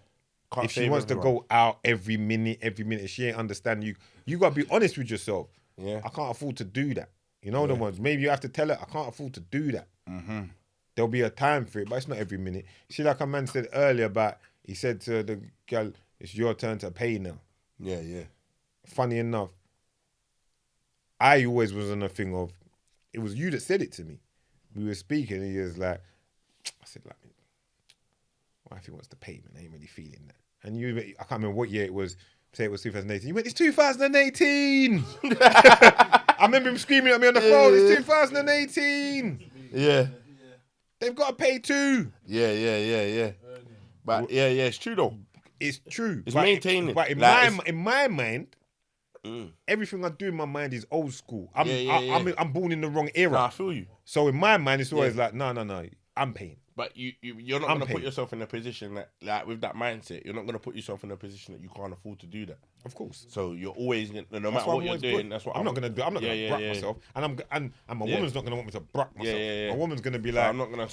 Can't if she save wants everyone. to go out every minute, she ain't understand you. You gotta be honest with yourself. Yeah. I can't afford to do that. You know the ones. Maybe you have to tell her, I can't afford to do that. Mm-hmm. There'll be a time for it, but it's not every minute. See, like a man said earlier about, he said to the girl, it's your turn to pay now. Yeah, yeah. Funny enough, I always was on a thing of, it was you that said it to me. We were speaking and he was like, I said like, wifey wants to pay, man. I ain't really feeling that. And you, I can't remember what year it was. Say it was 2018. You went, it's 2018. I remember him screaming at me on the phone. It's 2018. Yeah. They've got to pay too. Yeah. But yeah, it's true though. It's true. It's but maintaining. But in Like, my mind, everything I do in my mind is old school. I'm born in the wrong era. Nah, I feel you. So in my mind, it's always like, no, I'm paying. But you're not going to put yourself in a position that, like, with that mindset, you're not going to put yourself in a position that you can't afford to do that. Of course. So you're always going to, no matter what you're doing, that's what I'm not going to do. I'm not going to bruck myself. And my woman's not going to want me to bruck myself. My woman's going to be like, I'm not going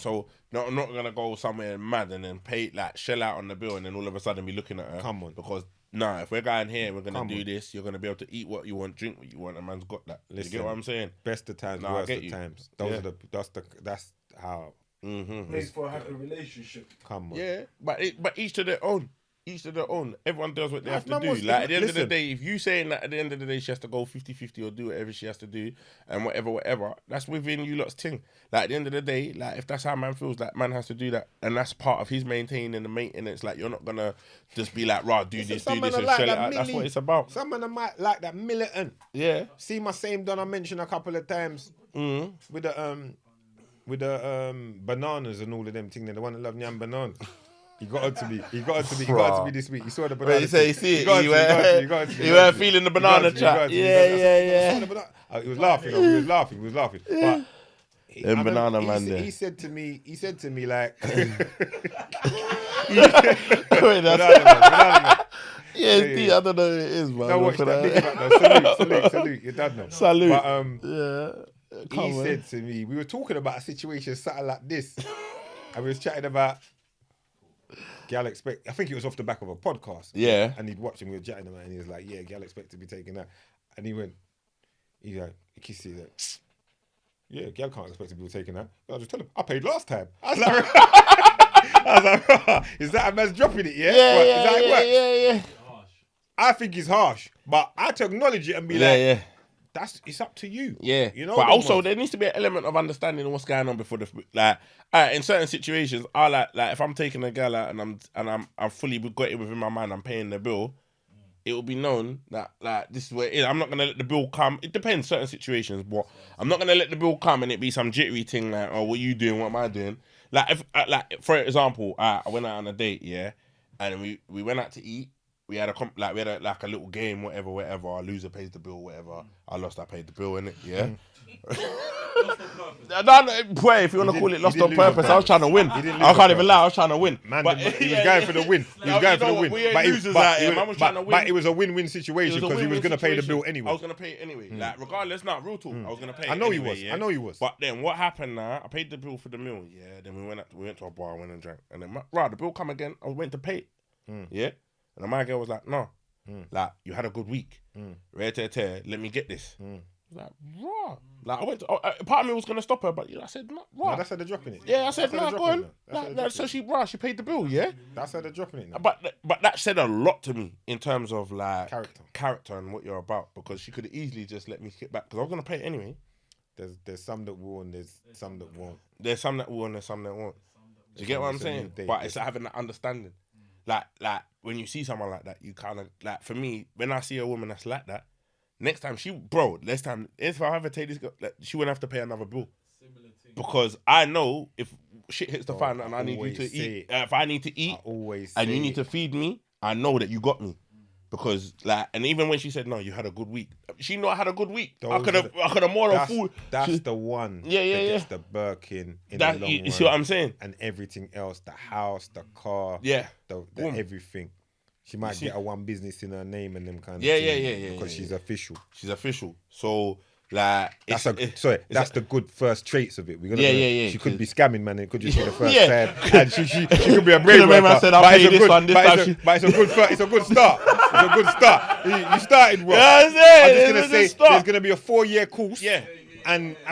to go somewhere mad and then pay, like, shell out on the bill and then all of a sudden be looking at her. Come on. Because, if we're going here and we're going to do this, you're going to be able to eat what you want, drink what you want, and man's got that. Listen, you get what I'm saying? Best of times, worst of times. That's how. Pays for a happy relationship. Come on. Yeah, but each to their own. Each to their own. Everyone does what they have to do. was- Like, at the end of the listen. day, if you saying that at the end of the day she has to go 50-50 or do whatever she has to do and whatever, that's within you lot's thing. Like, at the end of the day, like, if that's how man feels, like, man has to do that. And that's part of his maintaining the maintenance. Like, you're not going to just be like, right, do this and shell it out. That's what it's about. Some man might like that militant. Yeah. See my same Don I mentioned a couple of times with the bananas and all of them things. The one that love yam bananas. He got it to me. He got it to me this week. He saw the banana. You say, see it. You were feeling the banana chat. Yeah. He was laughing. He was laughing. But Them banana man there. He said to me like, Banana man. Yeah, I don't know what it is, man. no, watch that. Big back though. Salute. Your dad knows. Salute. But he said to me, we were talking about a situation something like this, and we was chatting about. Gal expect. I think it was off the back of a podcast. Yeah. And he'd watch him. We were chatting about, and he was like, "Yeah, Gal expect to be taking that." And he kissed it. Like, yeah, Gal can't expect to be taking that. I just tell him, I paid last time. I was like, is that a man's dropping it? Yeah. Is that how it works? Yeah. I think it's harsh, but I had to acknowledge it and be like, it's up to you. Yeah, you know. But also, there needs to be an element of understanding what's going on before in certain situations, I like if I'm taking a girl out and I'm fully got it within my mind, I'm paying the bill. It will be known that this is where it is. I'm not gonna let the bill come. It depends certain situations, but I'm not gonna let the bill come and it be some jittery thing like, oh, what you doing? What am I doing? Like if for example, I went out on a date, and we went out to eat. We had a little game, whatever. Our loser pays the bill, whatever. I lost, I paid the bill, innit? Yeah. Boy, if you want to call it lost on purpose, I was trying to win. I can't even lie, I was trying to win. Man, he was going for the win. He was going for the win. But it was a win-win situation because he was going to pay the bill anyway. I was going to pay it anyway. Like, regardless, real talk. I was going to pay it I know anyway, he was. But then what happened now, I paid the bill for the meal. Yeah, then we went to a bar, went and drank. And then, the bill come again, I went to pay it. Yeah? And then my girl was like, no. Like, you had a good week. Let me get this. I was like, raw. Like, I went to, part of me was going to stop her, but I said, no, raw. No, that's how they're dropping it. Yeah, I said, no, go on. So she paid the bill, yeah? That's how they're dropping it now. But that said a lot to me in terms of, like, character and what you're about, because she could have easily just let me skip back, because I was going to pay it anyway. There's some that will and there's some that won't. There's some that will and there's some that won't. Do you get what I'm saying? But it's having that understanding. Like when you see someone like that, you kind of, like, for me, when I see a woman that's like that, next time if I ever take this girl, like, she wouldn't have to pay another bill. Because I know if shit hits the fan and I need you to eat, if I need to eat and you need to feed me, I know that you got me. Because like, and even when she said no, you had a good week. She knew I had a good week. Those I could have more than fooled. That's the one. Yeah, yeah, that yeah. gets the Birkin in That the long you run. see what I'm saying? And everything else, the house, the car, Yeah. the Boom. everything. She might get a one business in her name and them kind of Yeah, thing. yeah. Because she's official. She's official. So like, That's the good first traits of it. We're gonna Yeah. She could be scamming, man. It could just be the first Yeah. time, and she could be a brain Could've made man worker. said, "I'll But pay it's a this good- one, this but time it's a- but it's a good start. It's a good start. It's a good start. You started well. Yeah, I'm just gonna it's a say good start. there's gonna be a 4-year course. Yeah.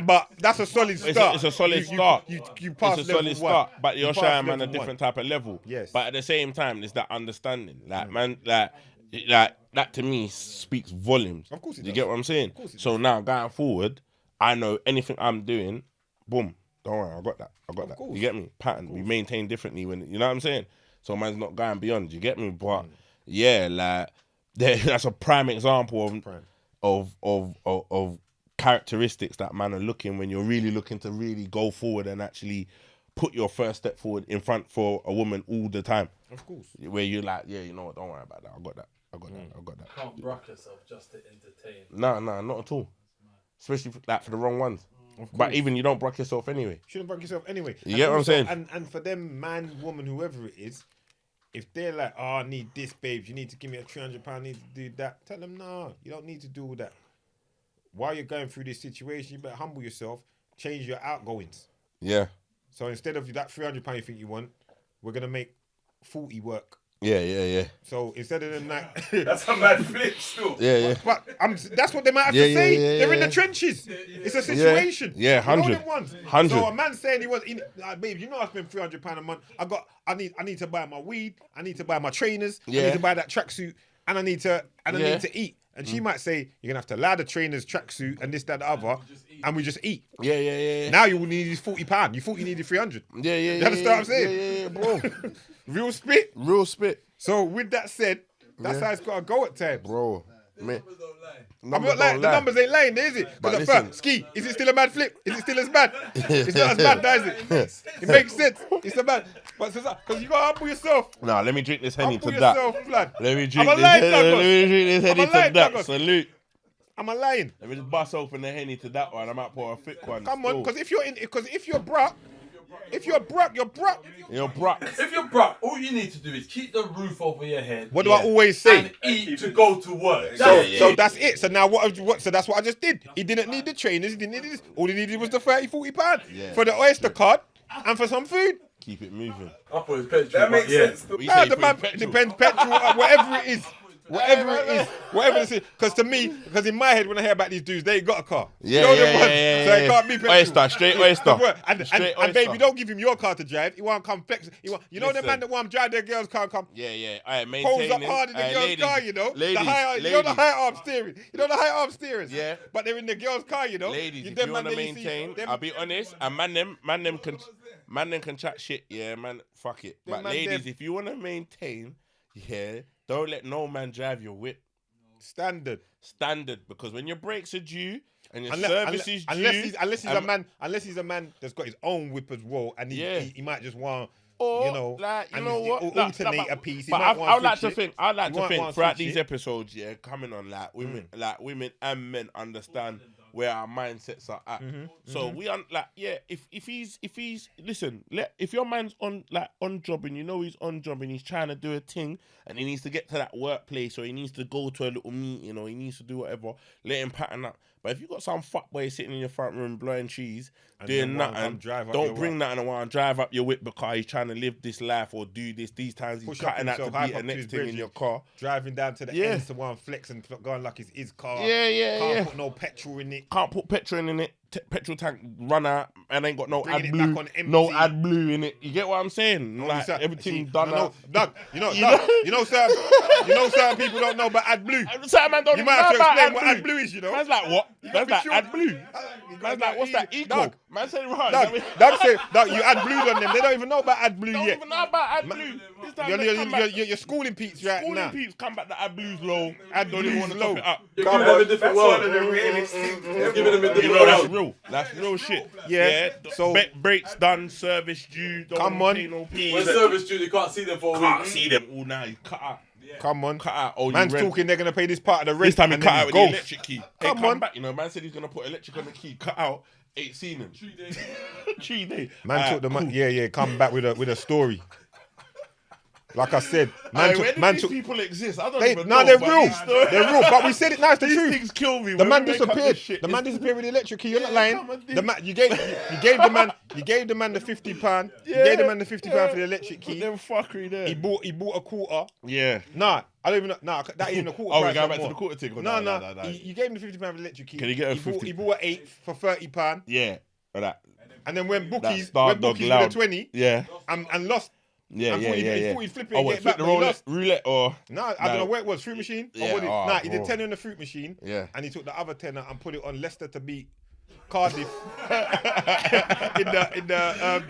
But that's a solid start. It's a solid start. You pass it's a level solid one. start, but you're You pass showing man a level different one. type of level. Yes. But at the same time, it's that understanding. Like man, like that to me speaks volumes. Of course it You does. get what I'm saying? Of course it So now going forward, I know anything I'm doing, boom. Don't worry, I got that. course. You get me? Pattern. We maintain differently when you know what I'm saying. So man's not going beyond. You get me? But yeah, like that's a prime example of characteristics that man are looking when you're really looking to really go forward and actually put your first step forward in front for a woman all the time. Of course. Where you're like, yeah, you know what? Don't worry about that. I got that. Can't bruck yourself just to entertain. No, not at all. Especially for the wrong ones. But even you don't brock yourself anyway. Shouldn't break yourself anyway. You get what I'm saying? And for them, man, woman, whoever it is, if they're like, oh, I need this, babes, you need to give me a £300, I need to do that. Tell them, no, you don't need to do all that. While you're going through this situation, you better humble yourself, change your outgoings. Yeah. So instead of that £300 you think you want, we're going to make 40 work. Yeah. So instead of them like... That's a mad flip still. Yeah. But that's what they might have to say. Yeah, They're in yeah. the trenches. It's a situation. Yeah, 100. You know them ones. 100. So a man saying he was, babe, you know I spend £300 a month. I need to buy my weed. I need to buy my trainers. I Yeah. need to buy that tracksuit, and I need to eat. And she might say you're gonna have to allow the trainers, tracksuit, and this, that, the other, and we just eat. Yeah. Now you will need this £40. You thought you needed 300. Yeah. You understand what I'm saying? Yeah, bro. Real spit. Real spit. So with that said, that's how it's gotta go at times. Bro. Man. I'm not lying. The numbers ain't lying, is it? But Because listen. Ski, is it still a mad flip? Is it still as bad? It's not as bad, now, is it? It makes sense. It's a bad. But because you gotta humble yourself. Nah, let me drink this Henny Humble to that. yourself, blood. Let me drink I'm a this lying Henny. Douglas. Let me drink this I'm Henny a to lying that. Douglas. Salute. I'm a lying. Let me just bust open the Henny to that one. I might pour a thick one. Come on, still. because if you're broke, you're broke. You're broke. If you're broke, all you need to do is keep the roof over your head. What do I always say? And eat to go to work. So that's it. So now so that's what I just did. He didn't need the trainers, he didn't need this. All he needed was the £30-40 for the Oyster card and for some food. Keep it moving. I thought it was petrol. That makes sense. What you No, say, the you man, put it petrol? depends, petrol, whatever it is. Whatever it is. Because to me, because in my head, when I hear about these dudes, they ain't got a car. Yeah, You know yeah, them ones, yeah, so it yeah. can't be petrol. Oyster, straight oyster. And Straight and baby, oyster. don't give him your car to drive. He won't come flex. You know the Listen. man that want to drive their girl's car come. Yeah. All right, Pulls maintaining. up hard in the girl's ladies, car, you know. Ladies, the high, you know the high arm steering. You know the high arm steerers. Yeah. But they're in the girl's car, you know. Ladies, You if them you man want to that you see, maintain, them- I'll be honest, and man them can chat shit, yeah, man, fuck it. Them But man ladies, them- if you want to maintain, yeah, don't let no man drive your whip. standard. Because when your brakes are due and your Unless, service is due, unless he's a man that's got his own whip as well, and he might just want, or you know, like you and know what, alternate a piece. He But might want I would like switch to it. think, I'd like He to might think want throughout switch these it. episodes, yeah, coming on like women and men understand where our mindsets are at. So we if he's listen, if your man's on job and you know he's on job and he's trying to do a thing and he needs to get to that workplace or he needs to go to a little meeting or he needs to do whatever, let him pattern up. But if you got some fuckboy sitting in your front room blowing cheese, And doing then want to come nothing, drive up don't your bring whip. nothing and want to drive up your whip because he's trying to live this life or do this. These times he's Push up cutting out to himself, hype beat the up to next his thing in bridges. your car. Driving down to the Yeah. ends to one flex and going like it's his car. Yeah. Can't put no petrol in it. Can't put petrol in it. Petrol tank run out and ain't got no Bringing it AdBlue. back on empty. No AdBlue in it. You get what I'm saying? No, Like you everything see, done no, out. Doug, you know certain people don't know about AdBlue. Certain man don't You even might have know to about explain what AdBlue. AdBlue is, you know. Man's like, what? Man's like, sure. AdBlue. Man's like, what's that? Eco. Doug, Man said, right. Doug said, you AdBlue on them. They don't even know about AdBlue don't yet. even know about AdBlue. This time they come back. You're schooling peeps right Schooling now. peeps come back to AdBlue's low. AdBlue's Don't even want to low. top it up. You're giving them a different That's world. one of the realistic. You're giving them a You different know that's world. real. That's real shit. Yeah, so- brakes done, service due. Don't Come wanna on. pay no When fees. service due, you can't see them for a Can't week. see them all now. You cut out. Come on. Cut out. Oh, Man's you rent. talking they're going to pay this part of the rent. This time he and cut then out he's with the ghost. electric key. Hey, Come come on. back. You know, man said he's gonna put electric on the key. Cut out. Ain't seen him. 3 days. 3 days. Man took the man. Yeah. Come back with a story. Like I said, Where man did took. Man these took. people exist? I don't even No, know. they're but real. these stories- They're real. But we said it now. It's the These truth. things kill me. The When man we make up this disappeared. shit, The man it's- disappeared with the electric key. You're not Yeah, lying. come on, The man, you gave the man. You gave the man the £50. You gave the man the £50 for the electric key. Them fuckery there. He bought a quarter. Yeah. Nah, I don't even know. Nah, that ain't even a quarter. Oh, we're price going no back to more. the quarter thing. No. You gave him the £50 for the electric key. Can he get a He bought 50? He bought an 8 for £30. Yeah. Or that. And then when bookies Star Dog with a loud. 20 Yeah. and lost. Yeah. He thought he'd flip it Oh, and what, get it flip back, the but he lost. roulette or? No, I don't know where it was. Fruit machine? Yeah, Or what oh, nah, he did bro. 10 on the fruit machine. Yeah. And he took the other 10 and put it on Leicester to beat Cardiff in the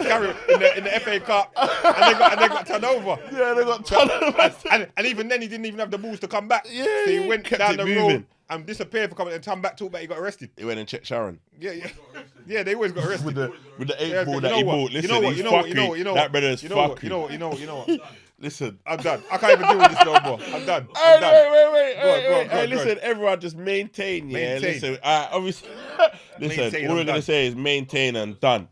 FA Cup, and they got turned over. Yeah, they got turned over. And even then, he didn't even have the balls to come back. Yeah, so he went kept down it the moving. road and disappeared for coming and come back. Talk about he got arrested. He went and checked Sharon. Yeah. They always got arrested With the 8 Yeah, ball you that know he what? bought. Listen, You know what? he's You know what? fucking. You know That what? brother's You know what? fucking. You know what? Listen. I'm done. I can't even deal with this no more. I'm done. Hey, I'm done. wait. Go on, Hey, listen, everyone, just maintain. Yeah, Maintain. listen. Obviously, listen. Maintain, all I'm we're gonna done. say is maintain and done.